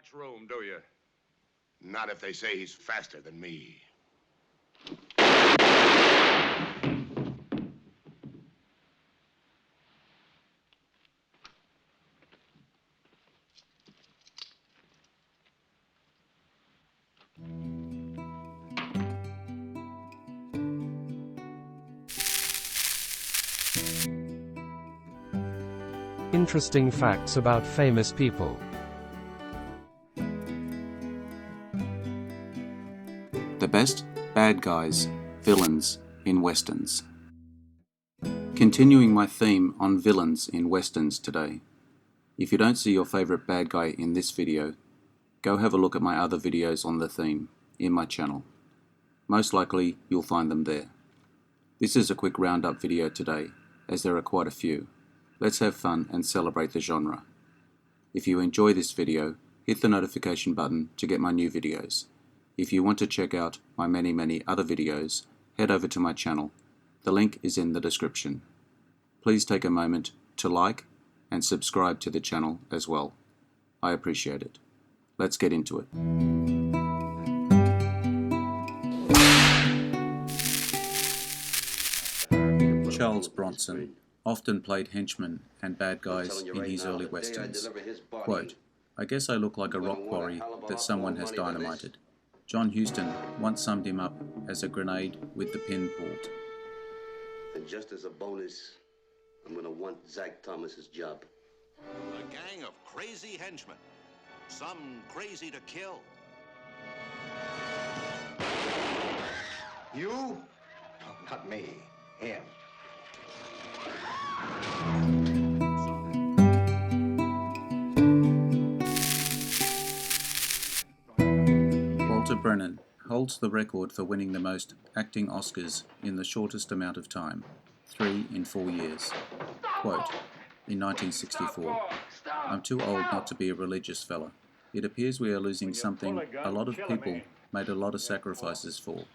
much room, do you? Not if they say he's faster than me. Interesting facts about famous people. The best bad guys, villains in westerns. Continuing my theme on villains in westerns today. If you don't see your favorite bad guy in this video, go have a look at my other videos on the theme in my channel. Most likely you'll find them there. This is a quick roundup video today, as there are quite a few. Let's have fun and celebrate the genre. If you enjoy this video, hit the notification button to get my new videos. If you want to check out my many other videos, head over to my channel. The link is in the description. Please take a moment to like and subscribe to the channel as well. I appreciate it. Let's get into it. Charles Bronson often played henchmen and bad guys in his early westerns. Quote, "I guess I look like a rock quarry that someone has dynamited." John Huston once summed him up as a grenade with the pin pulled. And just as a bonus, I'm gonna want Zach Thomas's job. A gang of crazy henchmen, some crazy to kill. You? No, not me. Him. Brennan holds the record for winning the most acting Oscars in the shortest amount of time, 3 in 4 years. Quote, in 1964, "I'm too old not to be a religious fella. It appears we are losing something a lot of people made a lot of sacrifices for."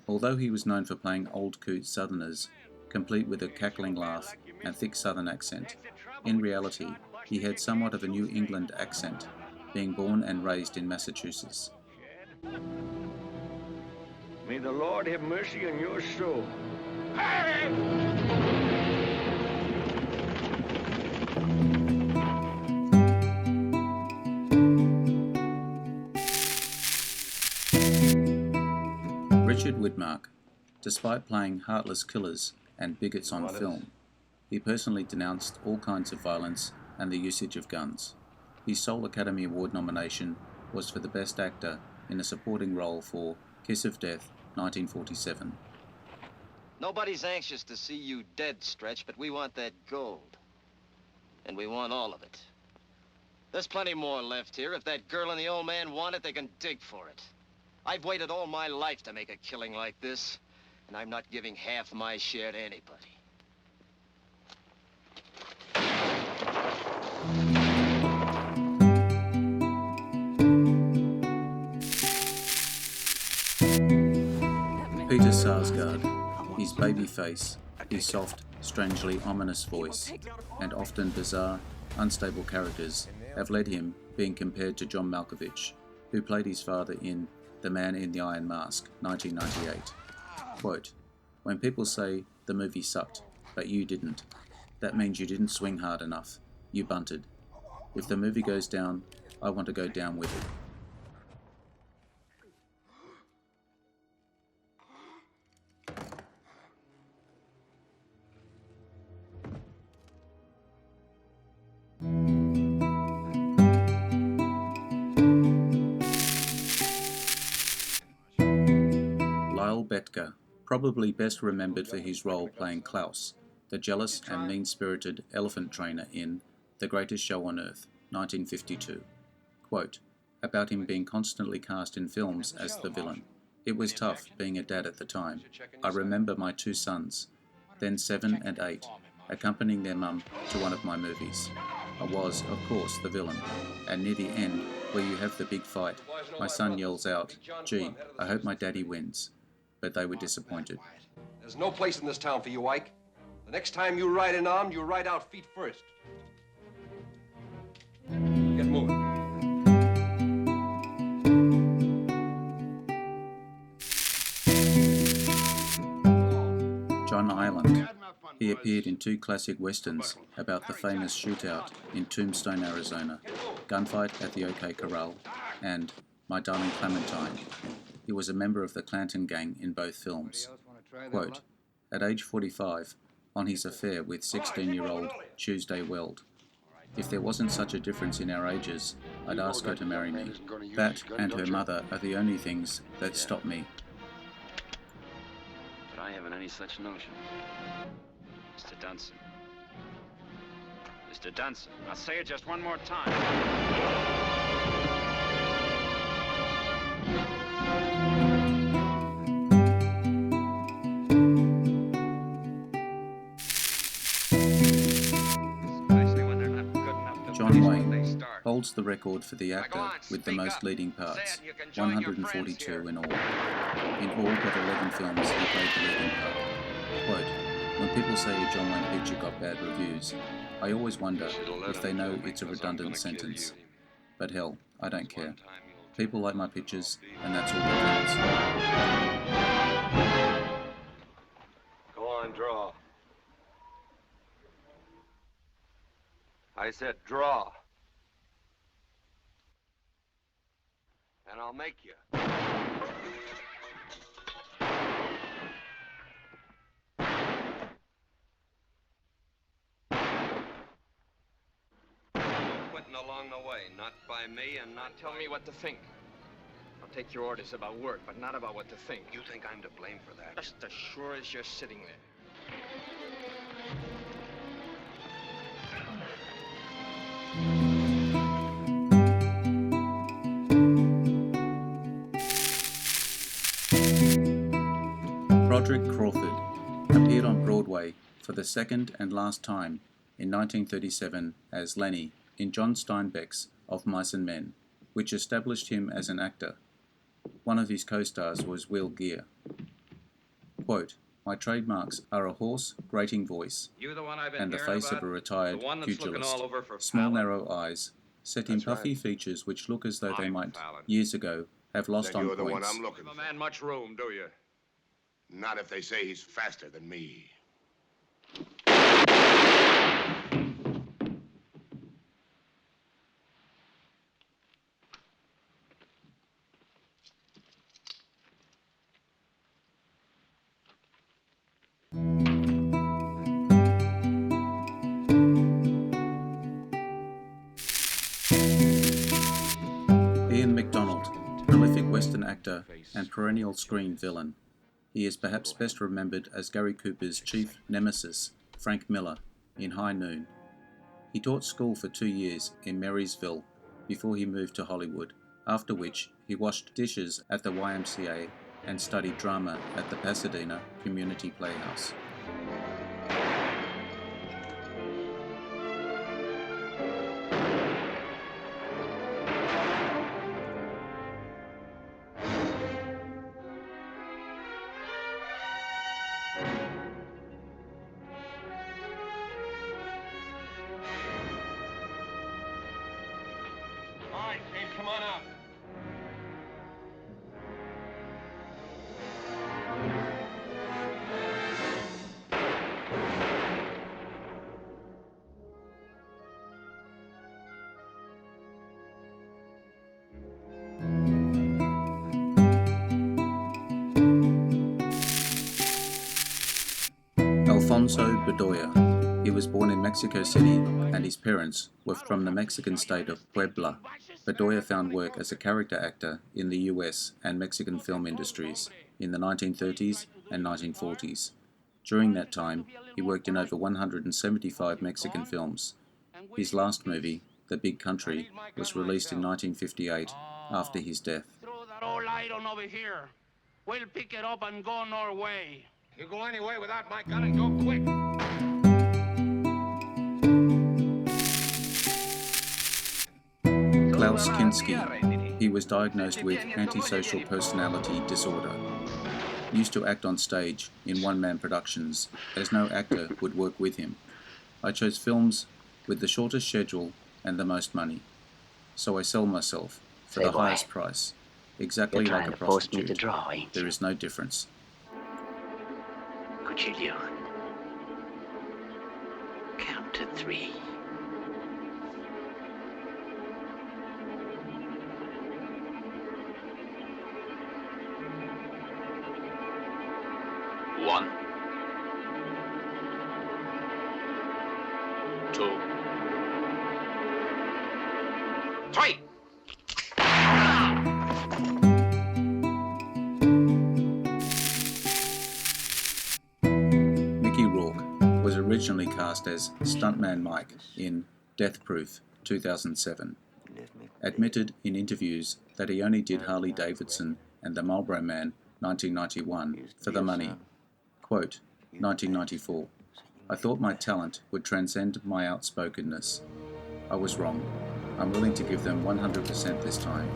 Although he was known for playing old coot Southerners, complete with a cackling laugh and thick Southern accent, in reality, he had somewhat of a New England accent, being born and raised in Massachusetts. May the Lord have mercy on your soul. Richard Widmark, despite playing heartless killers and bigots on film, he personally denounced all kinds of violence and the usage of guns. His sole Academy Award nomination was for the Best Actor in a supporting role for Kiss of Death, 1947. Nobody's anxious to see you dead, Stretch, but we want that gold. And we want all of it. There's plenty more left here. If that girl and the old man want it, they can dig for it. I've waited all my life to make a killing like this, and I'm not giving half my share to anybody. Peter Sarsgaard, his baby face, his soft, strangely ominous voice, and often bizarre, unstable characters have led him being compared to John Malkovich, who played his father in The Man in the Iron Mask, 1998. Quote, "When people say the movie sucked, but you didn't, that means you didn't swing hard enough. You bunted. If the movie goes down, I want to go down with it." Lyle Beta, probably best remembered for his role playing Klaus, the jealous and mean-spirited elephant trainer in The Greatest Show on Earth, 1952. Quote, about him being constantly cast in films as the villain. "It was tough being a dad at the time. I remember my 2 sons, then 7 and 8, accompanying their mum to one of my movies. I was, of course, the villain, and near the end, where you have the big fight, my son yells out, 'Gee, I hope my daddy wins.' But they were disappointed." There's no place in this town for you, Ike. The next time you ride in armed, you ride out feet first. Get moving. John Ireland. He appeared in 2 classic westerns about the famous shootout in Tombstone, Arizona, Gunfight at the OK Corral, and My Darling Clementine. He was a member of the Clanton Gang in both films. Quote, at age 45, on his affair with 16-year-old Tuesday Weld, if there wasn't such a difference in our ages, I'd ask her to marry me. That and her mother are the only things that stop me. But I haven't any such notion. Mr. Dunson. Mr. Dunson, I'll say it just one more time. John Wayne holds the record for the actor with the most leading parts, 142 in all. In all but 11 films he played the leading part. Quote, when people say a John Wayne picture got bad reviews, I always wonder if they know it's a redundant sentence. But hell, I don't care. People like my pictures, and that's all that counts. Go on, draw. I said draw. And I'll make you. Quitting along the way, not by me and not Tell me what to think. I'll take your orders about work, but not about what to think. You think I'm to blame for that? Just as sure as you're sitting there. Frederick Crawford appeared on Broadway for the second and last time in 1937 as Lenny in John Steinbeck's Of Mice and Men, which established him as an actor. One of his co-stars was Will Geer. Quote, my trademarks are a hoarse, grating voice and the face of a retired pugilist, small narrow eyes, set in puffy features which look as though they might, years ago, have lost on You're the one points. I'm looking Give a for. man much room, do you? Not if they say he's faster than me. McDonald, prolific Western actor and perennial screen villain. He is perhaps best remembered as Gary Cooper's chief nemesis, Frank Miller, in High Noon. He taught school for 2 years in Marysville before he moved to Hollywood, after which he washed dishes at the YMCA and studied drama at the Pasadena Community Playhouse. Come on out. Alonso Bedoya. He was born in Mexico City and his parents were from the Mexican state of Puebla. Bedoya found work as a character actor in the US and Mexican film industries in the 1930s and 1940s. During that time, he worked in over 175 Mexican films. His last movie, The Big Country, was released in 1958 after his death. Throw that old iron over here. We'll pick it up and go Norway. You go anyway without my gun and go quick. Qui Kinsky. He was diagnosed with antisocial personality disorder. He used to act on stage in one-man productions, as no actor would work with him. I chose films with the shortest schedule and the most money. So I sell myself for the highest price, exactly like a prostitute. There is no difference. Could you do? 3. One. 2. 3. Mickey Rourke was originally cast as Stuntman Mike in Death Proof 2007. Admitted in interviews that he only did Harley Davidson and The Marlboro Man 1991 for the money. Quote, 1994. I thought my talent would transcend my outspokenness. I was wrong. I'm willing to give them 100% this time.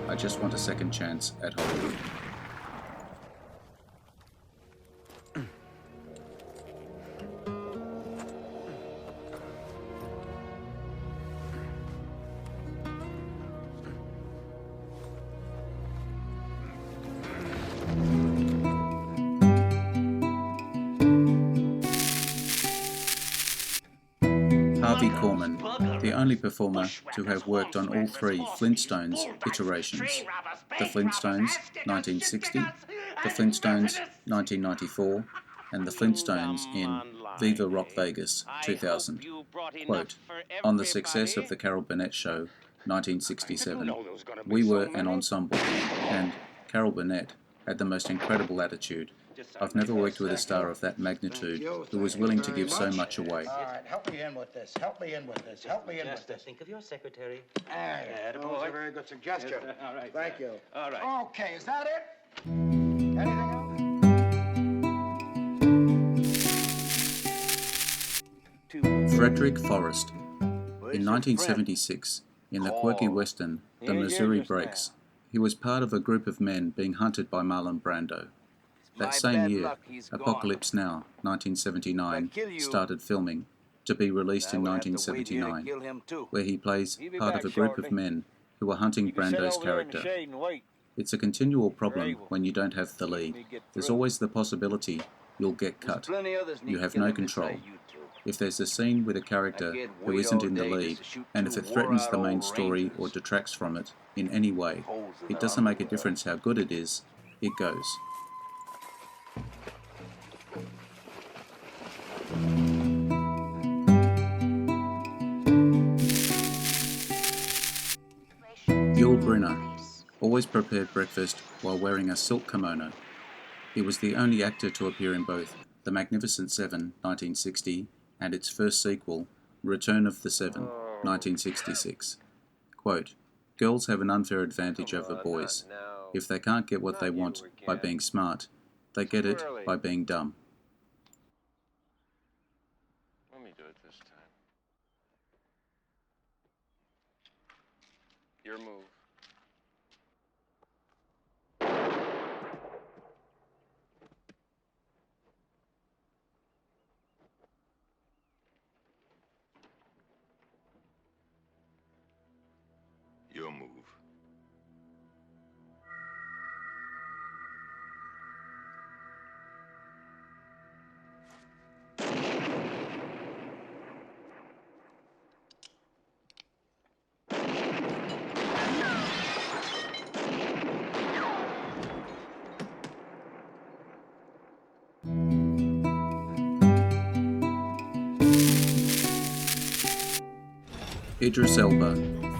I just want a second chance at Hollywood. Harvey Corman, the only performer to have worked on all 3 Flintstones iterations, the Flintstones 1960, the Flintstones 1994, and the Flintstones in Viva Rock Vegas 2000. Quote, on the success of the Carol Burnett Show 1967, we were an ensemble, and Carol Burnett had the most incredible attitude. I've never worked with a star of that magnitude who was willing to give so much away. All right, help me in with this. Help me in with this. Help me in with this. Think of your secretary. That was a very good suggestion. All right. Thank you. All right. Okay, is that it? Anything else? Frederick Forest. In 1976, in the quirky western The Missouri Breaks, he was part of a group of men being hunted by Marlon Brando. That same year, Apocalypse Now, 1979, started filming, to be released in 1979, where he plays part of a group of men who are hunting Brando's character. It's a continual problem when you don't have the lead. There's always the possibility you'll get cut. You have no control. If there's a scene with a character who isn't in the lead, and if it threatens the main story or detracts from it in any way, it doesn't make a difference how good it is, it goes. Brennan always prepared breakfast while wearing a silk kimono. He was the only actor to appear in both The Magnificent Seven, 1960, and its first sequel, Return of the Seven, 1966. Quote, girls have an unfair advantage over boys. If they can't get what they want by being smart, they get it by being dumb. Let me do it this time. Your move. Your move. Idris Elba,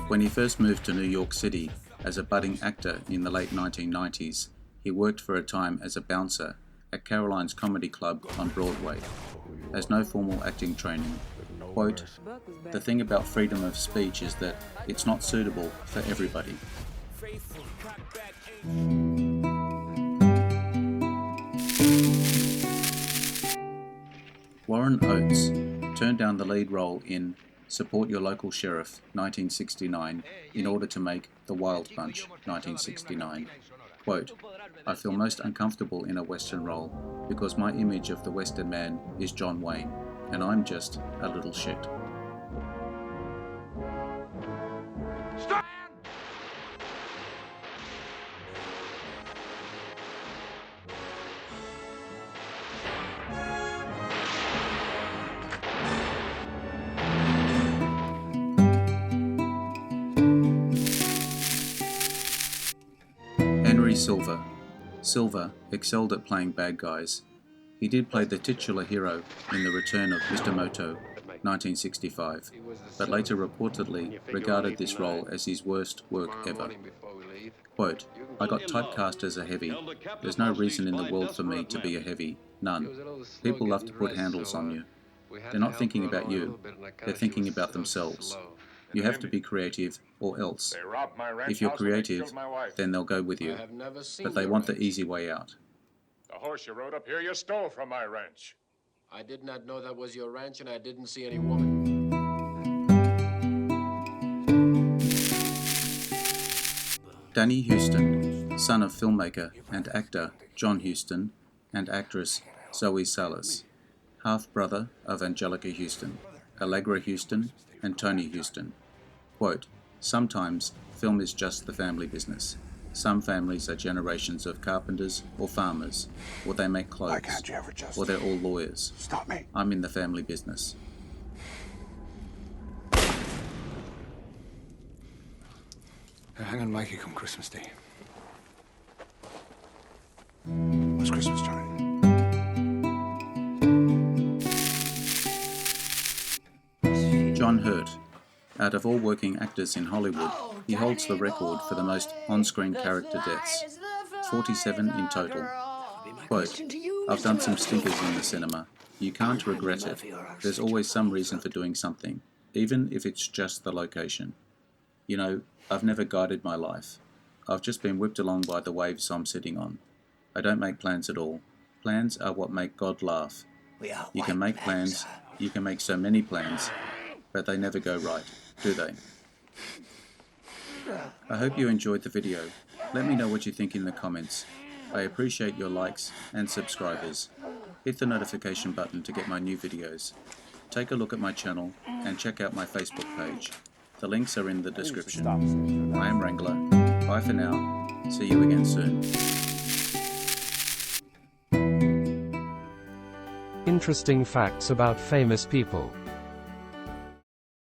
when he first moved to New York City as a budding actor in the late 1990s, he worked for a time as a bouncer at Caroline's Comedy Club on Broadway. Has no formal acting training. Quote, the thing about freedom of speech is that it's not suitable for everybody. Warren Oates turned down the lead role in Support Your Local Sheriff, 1969, in order to make The Wild Bunch, 1969. Quote, I feel most uncomfortable in a Western role because my image of the Western man is John Wayne, and I'm just a little shit. Stop! Henry Silva. Silva excelled at playing bad guys. He did play the titular hero in The Return of Mr. Moto, 1965, but later reportedly regarded this role as his worst work ever. Quote, "I got typecast as a heavy. There's no reason in the world for me to be a heavy. None. People love to put handles on you. They're not thinking about you. They're thinking about themselves. You have to be creative or else. If you're creative, then they'll go with you. But they want the easy way out." The horse you rode up here, you stole from my ranch. I did not know that was your ranch, and I didn't see any woman. Danny Huston, son of filmmaker and actor John Huston and actress Zoe Salas, half-brother of Angelica Huston, Allegra Huston, and Tony Huston. Quote, "Sometimes film is just the family business. Some families are generations of carpenters or farmers, or they make clothes, or they're all lawyers. Stop me. I'm in the family business." I'm gonna make you come Christmas Day. What's Christmas time? John Hurt. Out of all working actors in Hollywood, he holds the record for the most on-screen character deaths, 47 in total. Quote, "I've done some stinkers in the cinema. You can't regret it. There's always some reason for doing something, even if it's just the location. You know, I've never guided my life. I've just been whipped along by the waves I'm sitting on. I don't make plans at all. Plans are what make God laugh. You can make plans, you can make so many plans, but they never go right, do they?" I hope you enjoyed the video. Let me know what you think in the comments. I appreciate your likes and subscribers. Hit the notification button to get my new videos. Take a look at my channel and check out my Facebook page. The links are in the description. I am Wrangler. Bye for now. See you again soon. Interesting facts about famous people.